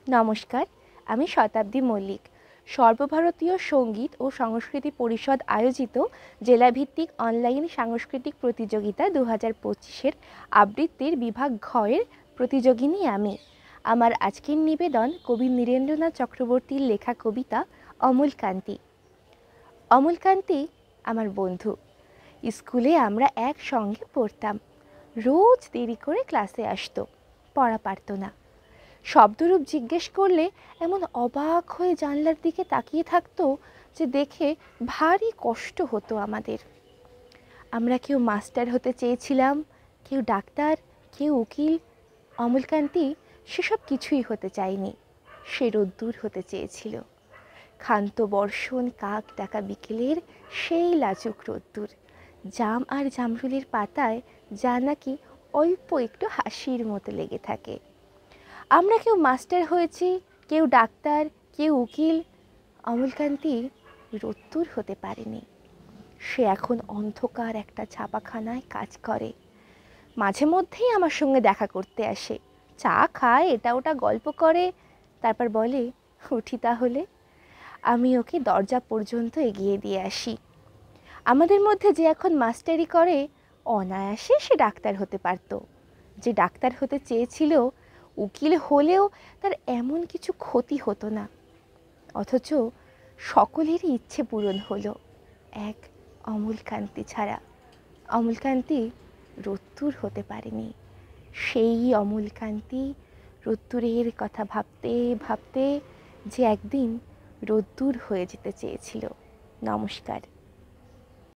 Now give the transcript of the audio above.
নমস্কার, আমি শতাব্দী মল্লিক। সর্বভারতীয় সঙ্গীত ও সংস্কৃতি পরিষদ আয়োজিত জেলাভিত্তিক অনলাইন সাংস্কৃতিক প্রতিযোগিতা 2025-এর আবৃত্তির বিভাগ ঘ-এর প্রতিযোগিনী আমি। আমার আজকের নিবেদন কবি নীরেন্দ্রনাথ চক্রবর্তীর লেখা কবিতা অমলকান্তি। অমলকান্তি আমার বন্ধু। স্কুলে আমরা একসঙ্গে পড়তাম। রোজ দেরি করে ক্লাসে আসতো, পড়া পারতো না। শব্দরূপ জিজ্ঞেস করলে এমন অবাক হয়ে জানলার দিকে তাকিয়ে থাকতো যে দেখে ভারী কষ্ট হতো আমাদের। আমরা কেউ মাস্টার হতে চেয়েছিলাম, কেউ ডাক্তার, কেউ উকিল। অমলকান্তি সেসব কিছুই হতে চায়নি। সে রোদ্দুর হতে চেয়েছিল। ক্ষান্ত বর্ষণ কাক ডাকা বিকেলের সেই লাজুক রোদ্দুর, জাম আর জামরুলের পাতায় যা নাকি অল্প একটু হাসির মতো লেগে থাকে। আমরা কেউ মাস্টার হয়েছি, কেউ ডাক্তার, কেউ উকিল। অমলকান্তি রোদ্দুর হতে পারেনি। সে এখন অন্ধকার একটা ছাপাখানায় কাজ করে। মাঝে মধ্যেই আমার সঙ্গে দেখা করতে আসে, চা খায়, এটা ওটা গল্প করে, তারপর বলে উঠি তাহলে। আমি ওকে দরজা পর্যন্ত এগিয়ে দিয়ে আসি। আমাদের মধ্যে যে এখন মাস্টারি করে, অনায়াসে সে ডাক্তার হতে পারত। যে ডাক্তার হতে চেয়েছিল, উকিল হলেও তার এমন কিছু ক্ষতি হতো না। অথচ সকলেরই ইচ্ছে পূরণ হলো, এক অমলকান্তি ছাড়া। অমলকান্তি রোদ্দুর হতে পারেনি। সেই অমলকান্তি রোদ্দুরের কথা ভাবতে ভাবতে যে একদিন রোদ্দুর হয়ে যেতে চেয়েছিল। নমস্কার।